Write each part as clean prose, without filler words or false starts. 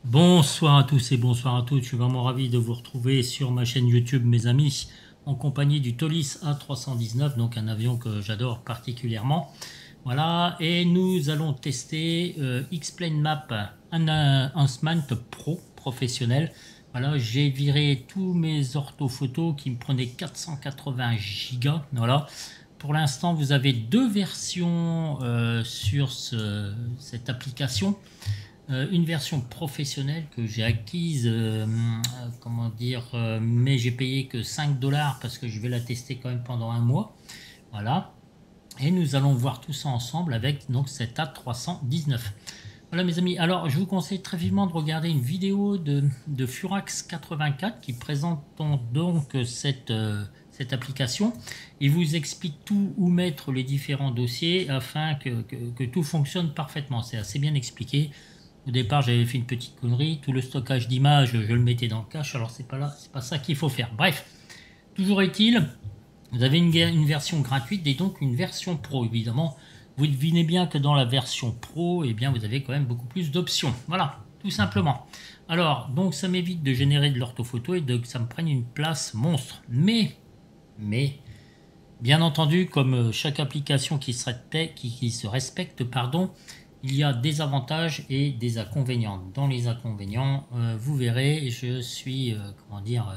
Bonsoir à tous et bonsoir à toutes, je suis vraiment ravi de vous retrouver sur ma chaîne YouTube mes amis, en compagnie du Tolis A319, donc un avion que j'adore particulièrement. Voilà, et nous allons tester X-Plane Map Enhancement Pro professionnel. Voilà, j'ai viré tous mes orthophotos qui me prenaient 480 gigas. Voilà. Pour l'instant, vous avez deux versions sur cette application. Une version professionnelle que j'ai acquise, comment dire, mais j'ai payé que 5 dollars parce que je vais la tester quand même pendant un mois. Voilà. Et nous allons voir tout ça ensemble avec donc cette A319. Voilà mes amis, alors je vous conseille très vivement de regarder une vidéo de Furax84 qui présente donc cette application. Il vous explique tout, où mettre les différents dossiers afin que tout fonctionne parfaitement. C'est assez bien expliqué. Au départ, j'avais fait une petite connerie. Tout le stockage d'images, je le mettais dans le cache. Alors, c'est pas ça qu'il faut faire. Bref, toujours est-il, vous avez une version gratuite et donc une version pro, évidemment. Vous devinez bien que dans la version pro, eh bien, vous avez quand même beaucoup plus d'options. Voilà, tout simplement. Alors, donc, ça m'évite de générer de l'orthophoto et que ça me prenne une place monstre. Mais, bien entendu, comme chaque application qui se respecte, pardon, il y a des avantages et des inconvénients. Dans les inconvénients, vous verrez, je suis, comment dire,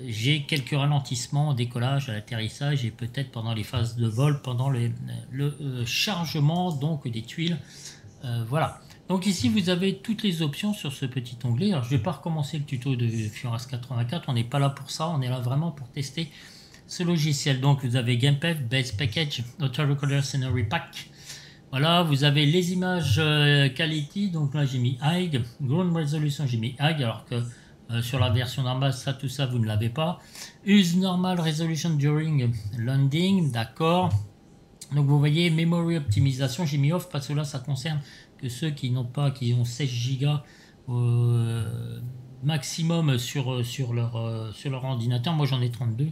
j'ai quelques ralentissements au décollage, à l'atterrissage et peut-être pendant les phases de vol, pendant le chargement donc des tuiles. Voilà. Donc ici, vous avez toutes les options sur ce petit onglet. Alors, je ne vais pas recommencer le tuto de Furax 84, on n'est pas là pour ça, on est là vraiment pour tester ce logiciel. Donc, vous avez GamePad, Base Package, Auto Recorder Scenery Pack. Voilà, vous avez les images quality, donc là j'ai mis High, Ground Resolution j'ai mis High, alors que sur la version normale, tout ça vous ne l'avez pas. Use Normal Resolution During Landing, d'accord. Donc vous voyez, Memory Optimisation, j'ai mis Off parce que là ça concerne que ceux qui n'ont pas, qui ont 16 Go maximum sur leur ordinateur. Moi j'en ai 32.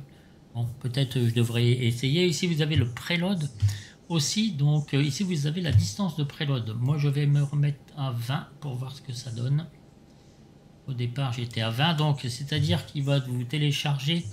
Bon, peut-être je devrais essayer. Ici vous avez le preload aussi, donc ici vous avez la distance de preload. Moi je vais me remettre à 20 pour voir ce que ça donne. Au départ j'étais à 20, donc c'est-à-dire qu'il va vous télécharger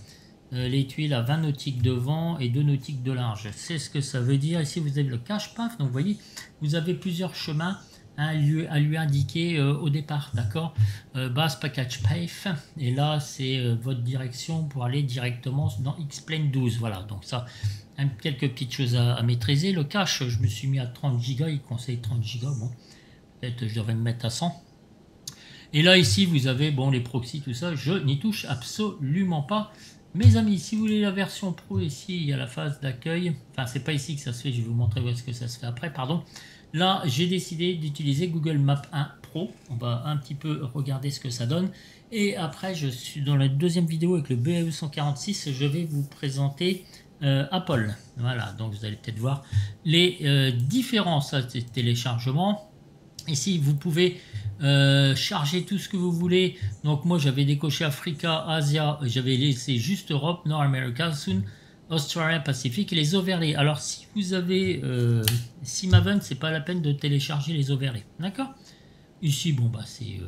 les tuiles à 20 nautiques de vent et 2 nautiques de large. C'est ce que ça veut dire. Ici vous avez le cache path, donc vous voyez, vous avez plusieurs chemins à lui indiquer au départ, d'accord. Base package path, et là c'est votre direction pour aller directement dans X-Plane 12. Voilà, donc ça, quelques petites choses à maîtriser. Le cache, je me suis mis à 30 Go, il conseille 30 Go, bon, peut-être je devrais me mettre à 100. Et là ici vous avez bon les proxys, tout ça, je n'y touche absolument pas. Mes amis, si vous voulez la version pro, ici il y a la phase d'accueil. Enfin, c'est pas ici que ça se fait, je vais vous montrer où est-ce que ça se fait après, pardon. Là, j'ai décidé d'utiliser Google Maps 1 Pro. On va un petit peu regarder ce que ça donne. Et après, je suis dans la deuxième vidéo avec le BAE 146, je vais vous présenter Apple. Voilà, donc vous allez peut-être voir les différences de téléchargement. Ici, vous pouvez charger tout ce que vous voulez. Donc moi, j'avais décoché Africa, Asia, j'avais laissé juste Europe, Nord America, Soon, Australia, Pacifique et les overlays. Alors si vous avez Maven, c'est pas la peine de télécharger les overlays, d'accord. Ici, bon bah c'est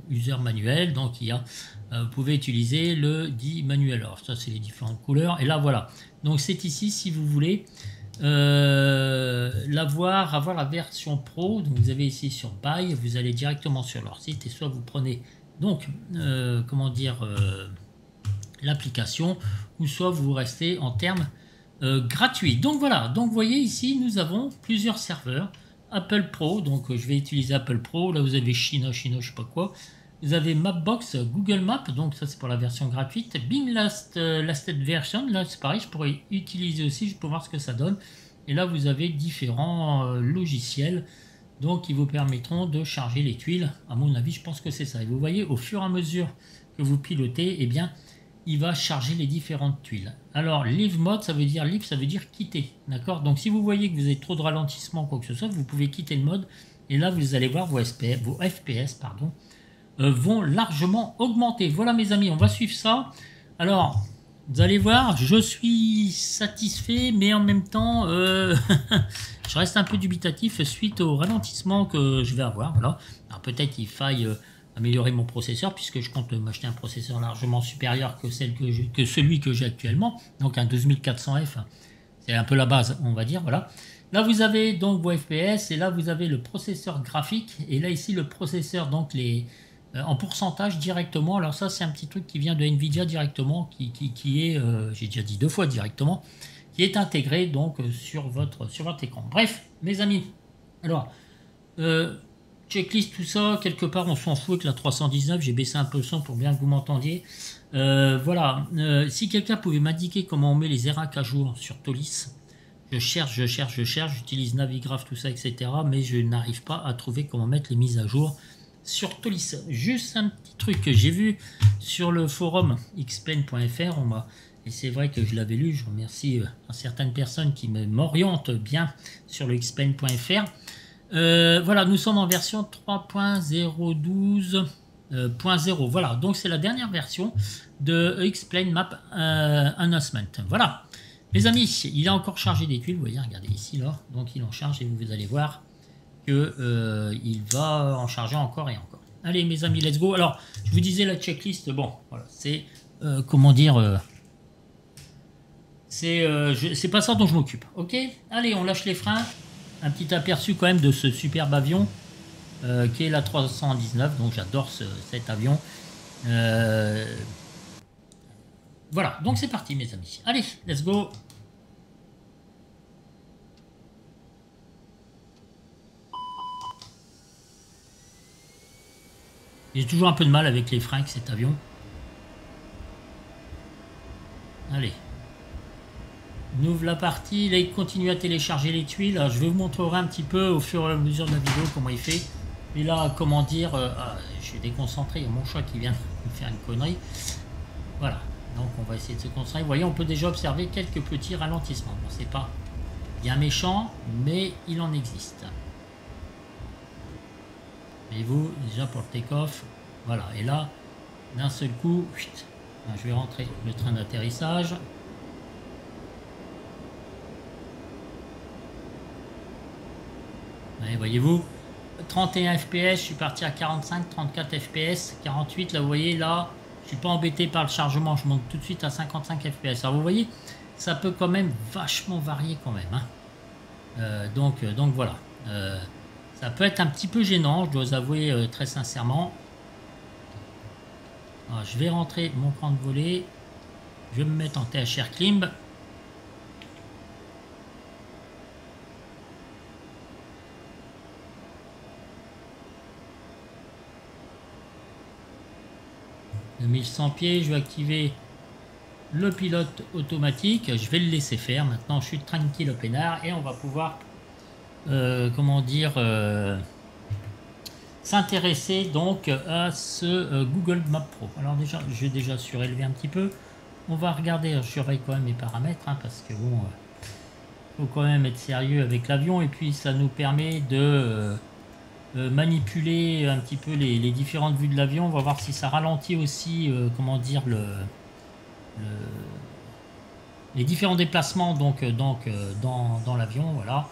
user manuel, donc il y a, vous pouvez utiliser le dit manuel. Alors ça, c'est les différentes couleurs. Et là, voilà. Donc c'est ici, si vous voulez avoir la version pro. Donc vous avez ici sur Buy, vous allez directement sur leur site et soit vous prenez donc comment dire l'application, ou soit vous restez en termes gratuits. Donc voilà, donc vous voyez ici nous avons plusieurs serveurs Apple Pro, donc je vais utiliser Apple Pro. Là vous avez China, je sais pas quoi. Vous avez Mapbox, Google Maps, donc ça c'est pour la version gratuite. Bing Lasted Version, là c'est pareil, je pourrais utiliser aussi, je peux voir ce que ça donne. Et là vous avez différents logiciels, donc qui vous permettront de charger les tuiles. À mon avis, je pense que c'est ça. Et vous voyez, au fur et à mesure que vous pilotez, eh bien, il va charger les différentes tuiles. Alors, Leave Mode, ça veut dire leave, ça veut dire quitter, d'accord. Donc si vous voyez que vous avez trop de ralentissement, quoi que ce soit, vous pouvez quitter le mode. Et là, vous allez voir vos FPS, pardon, vont largement augmenter. Voilà mes amis, on va suivre ça. Alors, vous allez voir, je suis satisfait, mais en même temps, je reste un peu dubitatif suite au ralentissement que je vais avoir. Voilà. Alors peut-être il faille améliorer mon processeur, puisque je compte m'acheter un processeur largement supérieur que celui que j'ai actuellement, donc un 12400F, c'est un peu la base, on va dire, voilà. Là vous avez donc vos FPS, et là vous avez le processeur graphique, et là ici le processeur, donc en pourcentage directement. Alors ça c'est un petit truc qui vient de Nvidia directement, qui est, j'ai déjà dit 2 fois directement, qui est intégré donc sur votre écran. Bref, mes amis, alors checklist, tout ça, quelque part on s'en fout avec la 319, j'ai baissé un peu le son pour bien que vous m'entendiez. Voilà, si quelqu'un pouvait m'indiquer comment on met les ERAC à jour sur Tolis, je cherche, j'utilise Navigraph, tout ça, etc. Mais je n'arrive pas à trouver comment mettre les mises à jour sur Tolis. Juste un petit truc que j'ai vu sur le forum xplain.fr, et c'est vrai que je l'avais lu, je remercie certaines personnes qui m'orientent bien sur le xplain.fr. Voilà, nous sommes en version 3.012.0. Voilà, donc c'est la dernière version de Xplain Map Announcement. Voilà, mes amis, il a encore chargé des tuiles. Vous voyez, regardez ici là, donc il en charge et vous allez voir que il va en charger encore et encore. Allez, mes amis, let's go. Alors, je vous disais la checklist. Bon, voilà, c'est comment dire. C'est pas ça dont je m'occupe. Ok, allez, on lâche les freins. Un petit aperçu quand même de ce superbe avion qui est la 319, donc j'adore cet avion. Voilà, donc c'est parti mes amis. Allez, let's go. J'ai toujours un peu de mal avec les freins avec cet avion. Allez. On ouvre la partie, là il continue à télécharger les tuiles. Alors, je vais vous montrer un petit peu au fur et à mesure de la vidéo comment il fait. Et là, comment dire, je suis déconcentré, il y a mon chat qui vient de faire une connerie. Voilà, donc on va essayer de se concentrer. Vous voyez, on peut déjà observer quelques petits ralentissements. Bon, c'est pas bien méchant, mais il en existe. Et vous, déjà pour le take-off, voilà. Et là, d'un seul coup, je vais rentrer le train d'atterrissage. Voyez-vous, 31 fps, je suis parti à 45, 34 fps, 48, là vous voyez, là, je suis pas embêté par le chargement, je monte tout de suite à 55 fps. Alors vous voyez, ça peut quand même vachement varier quand même. Hein. Donc voilà, ça peut être un petit peu gênant, je dois avouer très sincèrement. Alors, je vais rentrer mon cran de volée, je vais me mettre en THR Climb. De 1100 pieds, je vais activer le pilote automatique, je vais le laisser faire. Maintenant je suis tranquille au peinard et on va pouvoir comment dire s'intéresser donc à ce Google Maps Pro. Alors déjà, je vais déjà surélever un petit peu. On va regarder, je surveille quand même mes paramètres hein, parce que bon, faut quand même être sérieux avec l'avion et puis ça nous permet de manipuler un petit peu les différentes vues de l'avion. On va voir si ça ralentit aussi comment dire les différents déplacements donc dans l'avion. Voilà.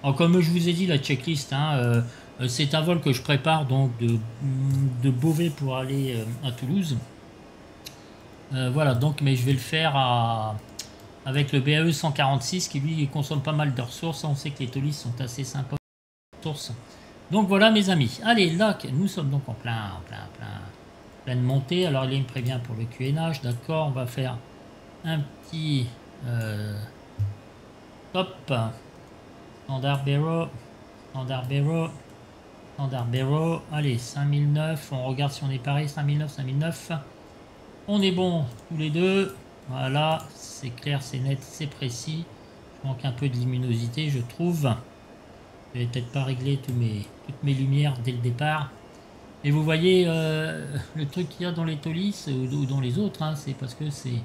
Alors, comme je vous ai dit, la checklist hein, c'est un vol que je prépare donc de Beauvais pour aller à Toulouse. Voilà, donc mais je vais le faire avec le BAE 146 qui lui consomme pas mal de ressources. On sait que les Tolis sont assez sympas ressources. Donc voilà mes amis, allez là nous sommes donc en pleine montée. Alors il me prévient pour le QNH, d'accord, on va faire un petit top, standard barrow, allez 5009, on regarde si on est pareil, 5009, on est bon tous les deux, voilà, c'est clair, c'est net, c'est précis, je manque un peu de luminosité je trouve. Je vais peut-être pas régler toutes mes lumières dès le départ. Et vous voyez le truc qu'il y a dans les Tolis ou dans les autres, hein, c'est parce que c'est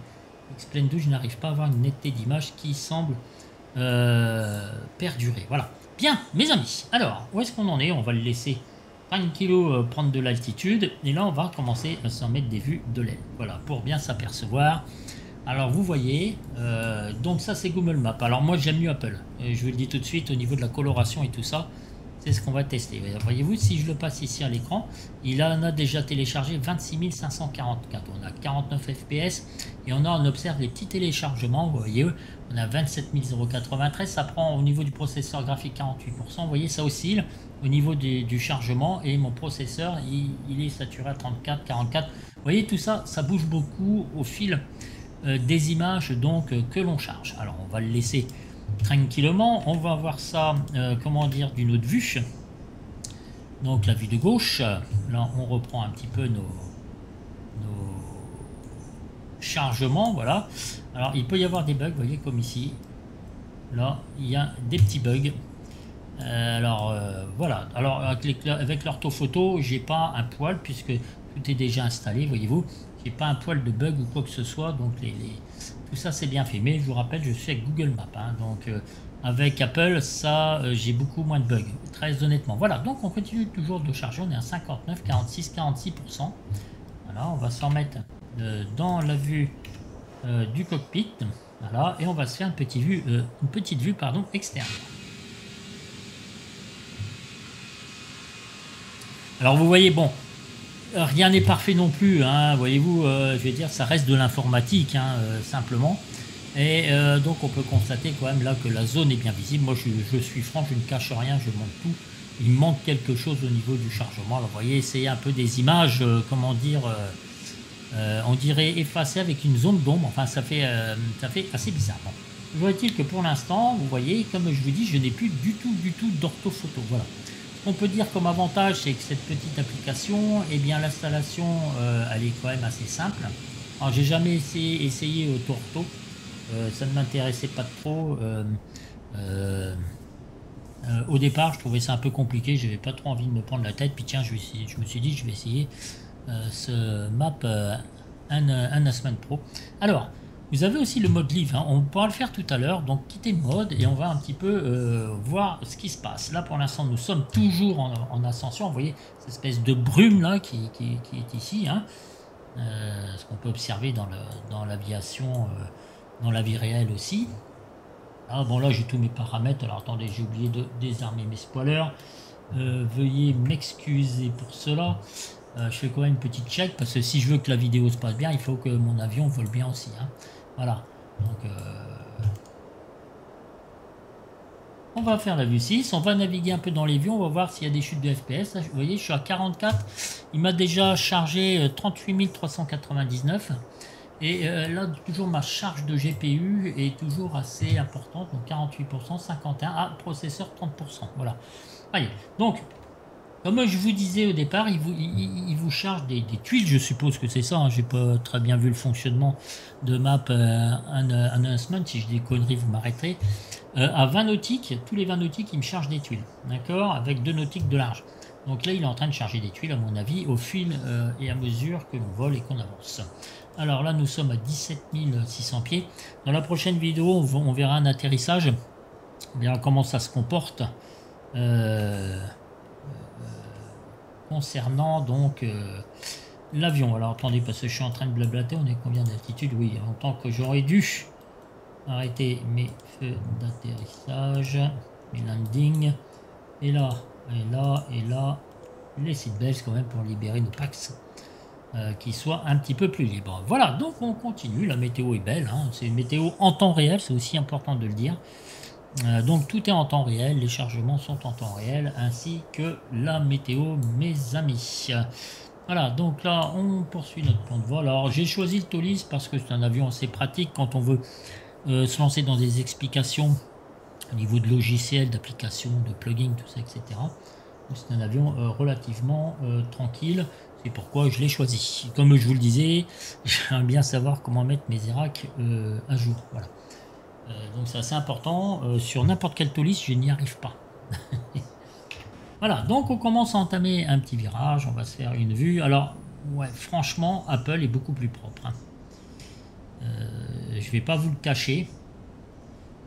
Xplain 2, je n'arrive pas à avoir une netteté d'image qui semble perdurer. Voilà. Bien, mes amis. Alors, où est-ce qu'on en est? On va le laisser tranquillo prendre de l'altitude. Et là, on va commencer à s'en mettre des vues de l'aile. Voilà, pour bien s'apercevoir. Alors vous voyez, donc ça c'est Google Maps. Alors moi j'aime mieux Apple, je vous le dis tout de suite, au niveau de la coloration et tout ça, c'est ce qu'on va tester. Voyez-vous, si je le passe ici à l'écran, il en a déjà téléchargé 26 544. On a 49 fps et on observe les petits téléchargements. Vous voyez, on a 27 093. Ça prend au niveau du processeur graphique 48%. Vous voyez, ça oscille au niveau du chargement et mon processeur, il est saturé à 34, 44. Vous voyez, tout ça, ça bouge beaucoup au fil des images donc que l'on charge. Alors, on va le laisser tranquillement. On va voir ça, comment dire, d'une autre vue. Donc la vue de gauche, là on reprend un petit peu nos chargements, voilà. Alors il peut y avoir des bugs, vous voyez, comme ici. Là il y a des petits bugs. Voilà. Alors avec l'orthophoto, j'ai pas un poil puisque tout est déjà installé, voyez-vous. J'ai pas un poil de bug ou quoi que ce soit, donc tout ça c'est bien fait. Mais je vous rappelle, je suis avec Google Maps, hein, donc avec Apple, ça j'ai beaucoup moins de bugs, très honnêtement. Voilà, donc on continue toujours de charger, on est à 59, 46, 46%. Voilà, on va s'en mettre dans la vue du cockpit, voilà, et on va se faire une petite vue externe. Alors vous voyez, bon, rien n'est parfait non plus, hein, voyez-vous, je vais dire, ça reste de l'informatique, hein, simplement. Et donc on peut constater quand même là que la zone est bien visible. Moi je suis franc, je ne cache rien, je montre tout. Il manque quelque chose au niveau du chargement. Alors vous voyez, c'est un peu des images, comment dire, on dirait effacées avec une zone d'ombre. Enfin ça fait assez bizarre. Bon. Toujours est-il que pour l'instant, vous voyez, comme je vous dis, je n'ai plus du tout d'orthophoto. Voilà. On peut dire comme avantage, c'est que cette petite application, eh bien l'installation, elle est quand même assez simple. Alors j'ai jamais essayé Auto-Ortho, ça ne m'intéressait pas trop. Au départ, je trouvais ça un peu compliqué, j'avais pas trop envie de me prendre la tête. Puis tiens, je me suis dit, je vais essayer ce map Announcement Pro. Alors, vous avez aussi le mode livre, hein. On pourra le faire tout à l'heure, donc quittez le mode et on va un petit peu voir ce qui se passe. Là pour l'instant nous sommes toujours en ascension, vous voyez cette espèce de brume là qui est ici, hein. Ce qu'on peut observer dans l'aviation, dans la vie réelle aussi. Ah, bon là j'ai tous mes paramètres, alors attendez, j'ai oublié de désarmer mes spoilers, veuillez m'excuser pour cela. Je fais quand même une petite check parce que si je veux que la vidéo se passe bien, il faut que mon avion vole bien aussi, hein. Voilà, donc on va faire la vue 6, on va naviguer un peu dans les vues, on va voir s'il y a des chutes de FPS. Là, vous voyez, je suis à 44, il m'a déjà chargé 38 399 et là toujours ma charge de GPU est toujours assez importante, donc 48%, 51, processeur 30%, voilà. Allez, donc comme je vous disais au départ, il vous charge des tuiles, je suppose que c'est ça, hein, j'ai pas très bien vu le fonctionnement de map announcement, si je dis des conneries vous m'arrêterez. À 20 nautiques, tous les 20 nautiques il me charge des tuiles, d'accord, avec 2 nautiques de large. Donc là il est en train de charger des tuiles à mon avis au fil et à mesure que l'on vole et qu'on avance. Alors là nous sommes à 17 600 pieds. Dans la prochaine vidéo on verra un atterrissage, on verra comment ça se comporte. Concernant donc l'avion. Alors attendez, parce que je suis en train de blablater, on est combien d'altitude? Oui, en tant que j'aurais dû arrêter mes feux d'atterrissage, mes landings, et là, et là, et là, les seatbelts quand même pour libérer nos packs qui soient un petit peu plus libres. Voilà, donc on continue, la météo est belle, hein. C'est une météo en temps réel, c'est aussi important de le dire. Donc tout est en temps réel, les chargements sont en temps réel, ainsi que la météo, mes amis. Voilà, donc là on poursuit notre plan de vol. Alors j'ai choisi le Tolis parce que c'est un avion assez pratique quand on veut se lancer dans des explications au niveau de logiciels, d'applications, de plugins, tout ça, etc. C'est un avion relativement tranquille, c'est pourquoi je l'ai choisi. Comme je vous le disais, j'aimerais bien savoir comment mettre mes ERAC à jour. Voilà. Donc c'est assez important, sur n'importe quel Tolis je n'y arrive pas. Voilà, donc on commence à entamer un petit virage, on va se faire une vue. Alors ouais, franchement Apple est beaucoup plus propre, hein. Je vais pas vous le cacher.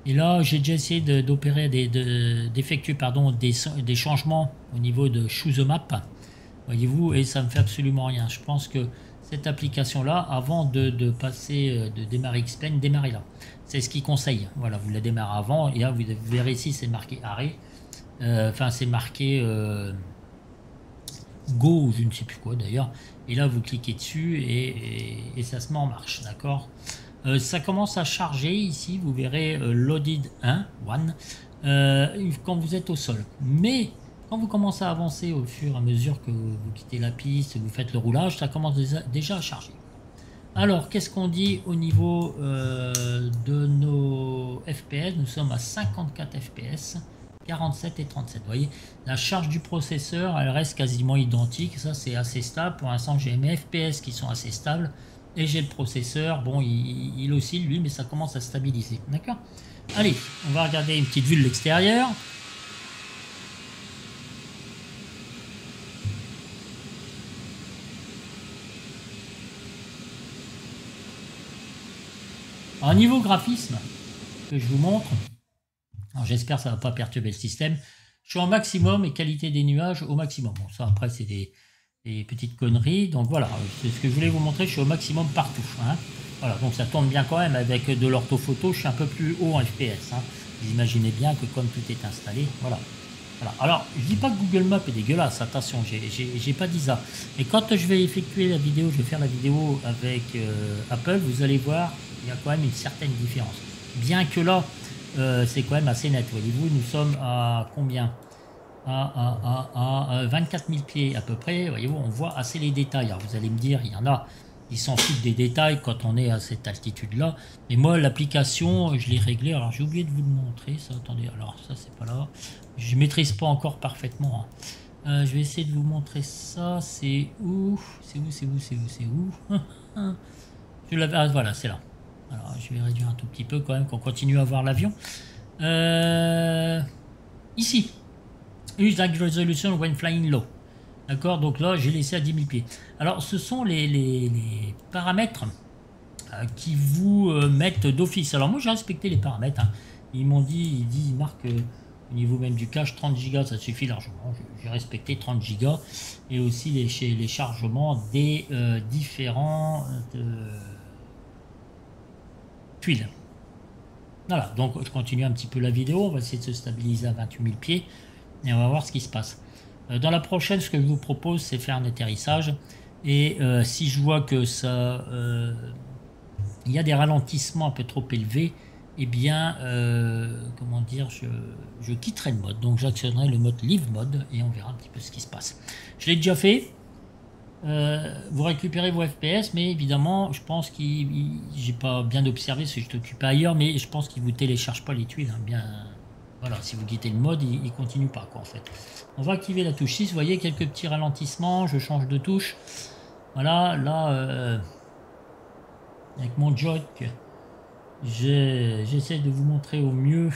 Et là j'ai déjà essayé d'opérer d'effectuer des changements au niveau de Choose the Map, voyez-vous, et ça me fait absolument rien. Je pense que cette application là, avant de passer de démarrer X-Plane, démarrez là. C'est ce qu'il conseille. Voilà, vous la démarrez avant et là vous verrez ici c'est marqué arrêt. Enfin, c'est marqué Go ou je ne sais plus quoi d'ailleurs. Et là, vous cliquez dessus et ça se met en marche, d'accord. Ça commence à charger ici, vous verrez loaded 1, quand vous êtes au sol. Mais quand vous commencez à avancer au fur et à mesure que vous quittez la piste, vous faites le roulage, ça commence déjà à charger. Alors, qu'est-ce qu'on dit au niveau de nos FPS? Nous sommes à 54 FPS, 47 et 37. Vous voyez, la charge du processeur, elle reste quasiment identique. Ça, c'est assez stable. Pour l'instant, j'ai mes FPS qui sont assez stables. Et j'ai le processeur. Bon, il oscille, lui, mais ça commence à stabiliser. D'accord? Allez, on va regarder une petite vue de l'extérieur. Alors, niveau graphisme, que je vous montre, j'espère que ça ne va pas perturber le système. Je suis en maximum et qualité des nuages au maximum. Bon, ça après c'est des petites conneries. Donc voilà, c'est ce que je voulais vous montrer. Je suis au maximum partout. Hein. Voilà, donc ça tourne bien quand même avec de l'orthophoto. Je suis un peu plus haut en FPS. Hein. Vous imaginez bien que comme tout est installé, voilà. Voilà. Alors, je dis pas que Google Maps est dégueulasse, attention, j'ai pas dit ça. Et quand je vais effectuer la vidéo, je vais faire la vidéo avec Apple, vous allez voir, il y a quand même une certaine différence. Bien que là, c'est quand même assez net. Voyez-vous, nous sommes à combien? À 24 000 pieds à peu près. Voyez-vous, on voit assez les détails. Alors, vous allez me dire, il y en a, ils s'en foutent des détails quand on est à cette altitude-là. Mais moi, l'application, je l'ai réglée. Alors, j'ai oublié de vous le montrer. Ça, attendez, alors ça, c'est pas là. Je maîtrise pas encore parfaitement. Hein. Je vais essayer de vous montrer ça. C'est où? C'est où? Je l'avais. Ah, voilà, c'est là. Alors, je vais réduire un tout petit peu quand même, qu'on continue à voir l'avion. Ici. Use that resolution when flying low. D'accord, donc là, j'ai laissé à 10 000 pieds. Alors, ce sont les paramètres qui vous mettent d'office. Alors, moi, j'ai respecté les paramètres. Hein. Ils m'ont dit, ils marquent au niveau même du cache 30 Go, ça suffit largement. J'ai respecté 30 Go. Et aussi les chargements des différents tuiles. Voilà, donc je continue un petit peu la vidéo. On va essayer de se stabiliser à 28 000 pieds. Et on va voir ce qui se passe. Dans la prochaine, ce que je vous propose, c'est faire un atterrissage. Et si je vois que ça, il y a des ralentissements un peu trop élevés, eh bien, comment dire, je quitterai le mode. Donc j'actionnerai le mode Live Mode et on verra un petit peu ce qui se passe. Je l'ai déjà fait. Vous récupérez vos FPS, mais évidemment, je pense qu'il, j'ai pas bien observé si je t'occupe ailleurs, mais je pense qu'il vous télécharge pas les tuiles. Hein, bien, voilà, si vous quittez le mode, il continue pas quoi en fait. On va activer la touche 6. Vous voyez quelques petits ralentissements. Je change de touche. Voilà, là, avec mon joystick, j'essaie de vous montrer au mieux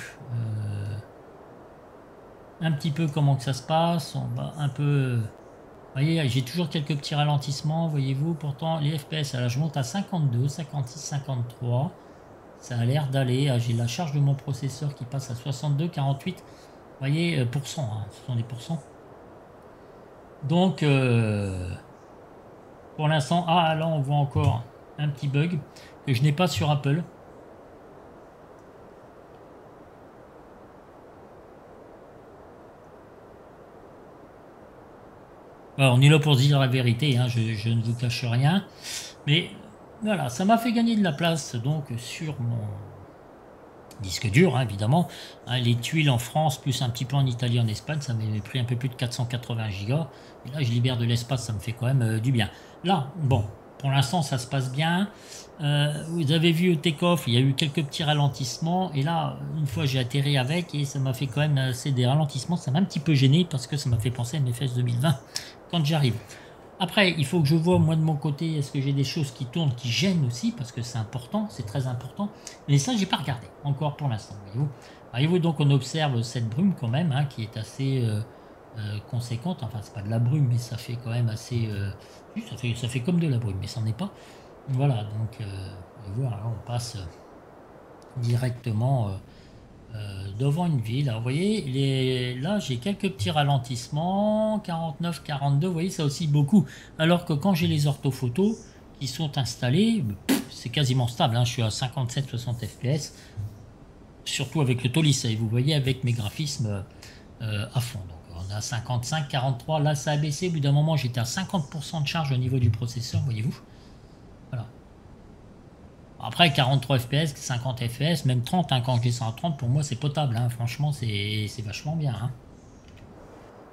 un petit peu comment que ça se passe. On va un peu. Vous voyez, j'ai toujours quelques petits ralentissements, voyez-vous. Pourtant, les FPS, là, je monte à 52, 56, 53. Ça a l'air d'aller. J'ai la charge de mon processeur qui passe à 62, 48. Vous voyez, pourcent, hein, ce sont des pourcents. Donc, pour l'instant, là, on voit encore un petit bug que je n'ai pas sur Apple. Alors, on est là pour se dire la vérité, hein, je ne vous cache rien. Mais voilà, ça m'a fait gagner de la place donc sur mon disque dur, hein, évidemment. Hein, les tuiles en France, plus un petit peu en Italie, en Espagne, ça m'avait pris un peu plus de 480 Go. Et là, je libère de l'espace, ça me fait quand même du bien. Là, bon, pour l'instant, ça se passe bien. Vous avez vu au take-off, il y a eu quelques petits ralentissements. Et là, une fois, j'ai atterri avec et ça m'a fait quand même assez des ralentissements. Ça m'a un petit peu gêné parce que ça m'a fait penser à mes fesses 2020 quand j'arrive. Après, il faut que je vois, moi, de mon côté, est-ce que j'ai des choses qui tournent, qui gênent aussi, parce que c'est important, c'est très important. Mais ça, j'ai pas regardé, encore pour l'instant, voyez-vous. Voyez-vous, donc, on observe cette brume, quand même, hein, qui est assez conséquente. Enfin, c'est pas de la brume, mais ça fait quand même assez... ça fait comme de la brume, mais ça n'en est pas. Voilà, donc, voyez-vous, alors, on passe directement... devant une ville. Alors, vous voyez, là j'ai quelques petits ralentissements, 49, 42, vous voyez, ça aussi beaucoup. Alors que quand j'ai les orthophotos qui sont installés, c'est quasiment stable, hein, je suis à 57-60 fps, surtout avec le Tolis, et vous voyez avec mes graphismes à fond. Donc on a 55, 43. Là, ça a baissé. Au bout d'un moment, j'étais à 50% de charge au niveau du processeur, voyez-vous. Voilà. Après, 43 fps, 50 fps, même 30, hein, quand je descends à 30, pour moi, c'est potable. Hein. Franchement, c'est vachement bien. Hein.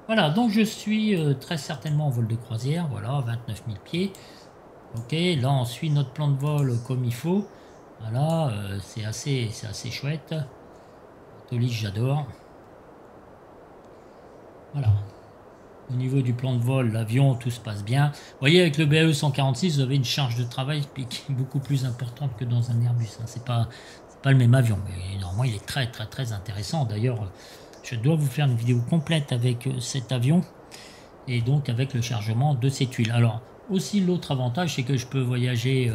Voilà, donc je suis très certainement en vol de croisière. Voilà, 29 000 pieds. Ok, là, on suit notre plan de vol comme il faut. Voilà, c'est assez chouette. Tolis, j'adore. Voilà. Au niveau du plan de vol, l'avion, tout se passe bien. Vous voyez, avec le BAE 146, vous avez une charge de travail qui est beaucoup plus importante que dans un Airbus. Hein. C'est pas le même avion, mais normalement, il est très intéressant. D'ailleurs, je dois vous faire une vidéo complète avec cet avion et donc avec le chargement de ces tuiles. Alors, aussi, l'autre avantage, c'est que je peux voyager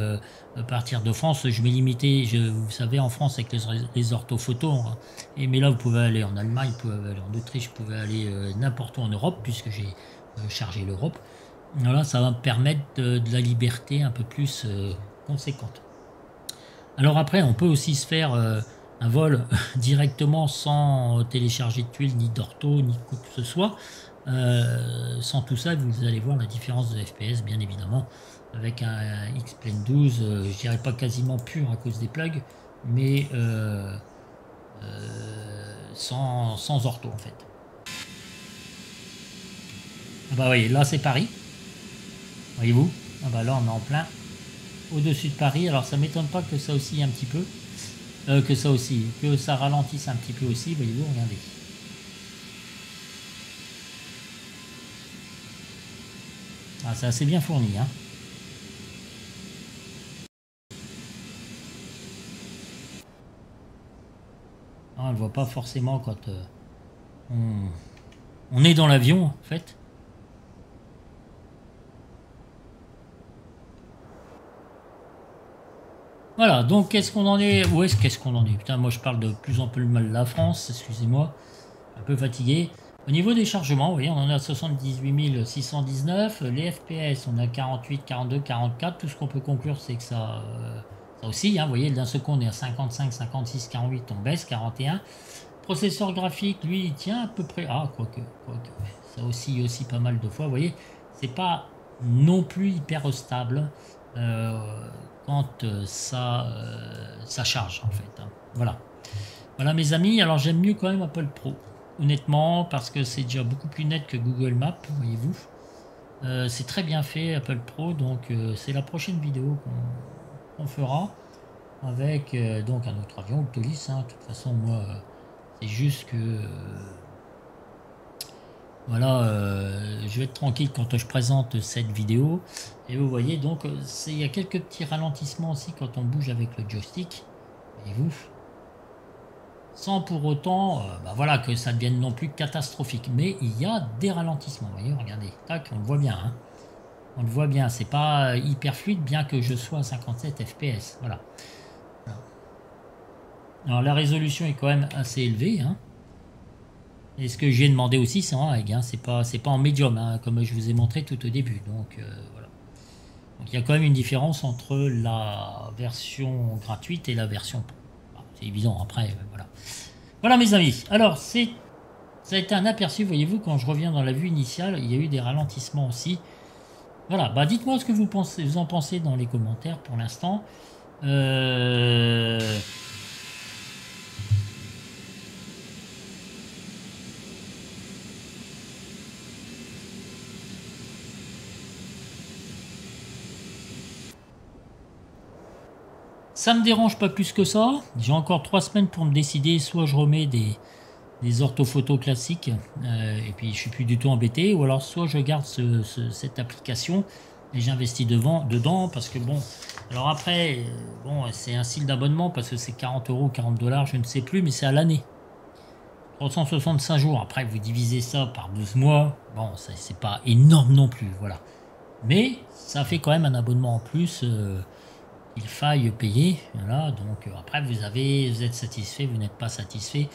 à partir de France. Je vais limiter, vous savez, en France, avec les orthophotos. Mais là, vous pouvez aller en Allemagne, vous pouvez aller en Autriche, vous pouvez aller n'importe où en Europe, puisque j'ai chargé l'Europe. Voilà, ça va me permettre de la liberté un peu plus conséquente. Alors après, on peut aussi se faire un vol directement sans télécharger de tuiles, ni d'ortho, ni quoi que ce soit. Sans tout ça, vous allez voir la différence de FPS, bien évidemment, avec un X-Plane 12, je dirais pas quasiment pur à cause des plugs, mais sans ortho en fait. Ah bah oui, là c'est Paris, voyez-vous, ah bah là on est en plein au-dessus de Paris, alors ça m'étonne pas que ça oscille un petit peu, que ça ralentisse un petit peu aussi, voyez-vous, regardez. Ah, c'est assez bien fourni, hein. On ne le voit pas forcément quand on est dans l'avion, en fait. Voilà, donc qu'est-ce qu'on en est? Où est-ce qu'est-ce qu'on en est? Putain, moi je parle de plus en plus mal de la France, excusez-moi, un peu fatigué. Au niveau des chargements, vous voyez, on en est à 78 619. Les FPS, on a 48, 42, 44. Tout ce qu'on peut conclure, c'est que ça aussi, hein, vous voyez, d'un second, on est à 55, 56, 48, on baisse, 41. Processeur graphique, lui, il tient à peu près. Ah, quoique, ça oscille aussi pas mal de fois. Vous voyez, c'est pas non plus hyper stable quand ça charge, en fait. Hein. Voilà. Voilà, mes amis. Alors, j'aime mieux quand même Apple Pro. Honnêtement, parce que c'est déjà beaucoup plus net que Google Maps, voyez-vous. C'est très bien fait, Apple Pro. Donc, c'est la prochaine vidéo qu'on fera avec donc un autre avion, le Tolis. Hein. De toute façon, moi... c'est juste que voilà, je vais être tranquille quand je présente cette vidéo. Et vous voyez donc, il y a quelques petits ralentissements aussi quand on bouge avec le joystick. Voyez-vous, sans pour autant bah voilà, que ça devienne non plus catastrophique. Mais il y a des ralentissements. Vous voyez, regardez, tac, on le voit bien. Hein. On le voit bien, c'est pas hyper fluide bien que je sois à 57 fps. Voilà. Alors la résolution est quand même assez élevée. Hein. Et ce que j'ai demandé aussi, c'est en reg, hein. C'est pas en médium, hein, comme je vous ai montré tout au début. Donc voilà. Donc il y a quand même une différence entre la version gratuite et la version pro. C'est évident, après, voilà. Voilà mes amis. Alors ça a été un aperçu, voyez-vous, quand je reviens dans la vue initiale, il y a eu des ralentissements aussi. Voilà, bah dites-moi ce que vous en pensez dans les commentaires pour l'instant. Ça me dérange pas plus que ça. J'ai encore 3 semaines pour me décider. Soit je remets des orthophotos classiques et puis je suis plus du tout embêté. Ou alors soit je garde cette application et j'investis dedans parce que bon... Alors après, bon, c'est un style d'abonnement parce que c'est 40 €, 40 $, je ne sais plus, mais c'est à l'année. 365 jours. Après, vous divisez ça par 12 mois. Bon, c'est pas énorme non plus, voilà. Mais ça fait quand même un abonnement en plus... il faille payer, voilà, donc après vous êtes satisfait, vous n'êtes pas satisfait,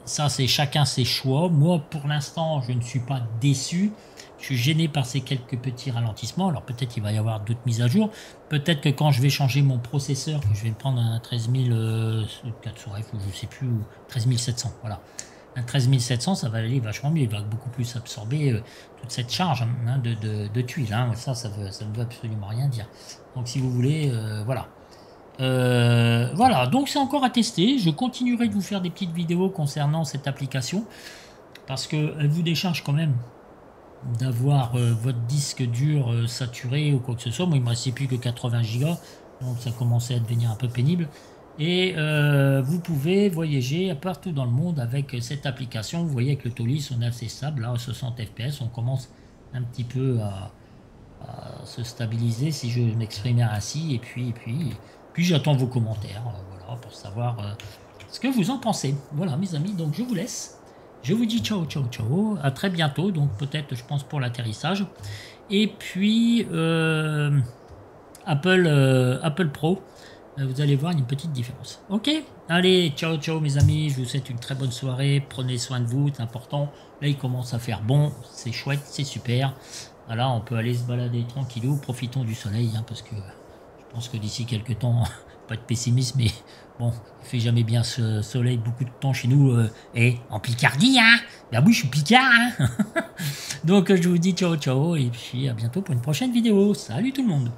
ça c'est chacun ses choix. Moi pour l'instant je ne suis pas déçu, je suis gêné par ces quelques petits ralentissements. Alors peut-être qu'il va y avoir d'autres mises à jour, peut-être que quand je vais changer mon processeur, que je vais prendre un 13400F ou je sais plus, ou 13700, voilà, Un 13700, ça va aller vachement mieux. Il va beaucoup plus absorber toute cette charge hein, de tuiles. Hein. Ça ne veut absolument rien dire. Donc si vous voulez, voilà. Voilà, donc c'est encore à tester. Je continuerai de vous faire des petites vidéos concernant cette application. Parce qu'elle vous décharge quand même d'avoir votre disque dur saturé ou quoi que ce soit. Moi, il ne me restait plus que 80 Go. Donc ça commençait à devenir un peu pénible. Et vous pouvez voyager partout dans le monde avec cette application. Vous voyez avec le Tolis, on est assez stable, là, à 60 fps. On commence un petit peu à se stabiliser, si je m'exprimais ainsi. Et puis j'attends vos commentaires, voilà, pour savoir ce que vous en pensez. Voilà, mes amis, donc je vous laisse. Je vous dis ciao, ciao, ciao. À très bientôt, donc peut-être, je pense, pour l'atterrissage. Et puis, Apple Pro. Vous allez voir une petite différence. Ok, allez, ciao, ciao mes amis. Je vous souhaite une très bonne soirée. Prenez soin de vous, c'est important. Là, il commence à faire bon. C'est chouette, c'est super. Voilà, on peut aller se balader tranquillou. Profitons du soleil, hein, parce que je pense que d'ici quelques temps, pas de pessimisme, mais bon, il fait jamais bien ce soleil beaucoup de temps chez nous. Et en Picardie, hein. Ben oui, je suis Picard, hein. Donc, je vous dis ciao, ciao. Et puis, à bientôt pour une prochaine vidéo. Salut tout le monde.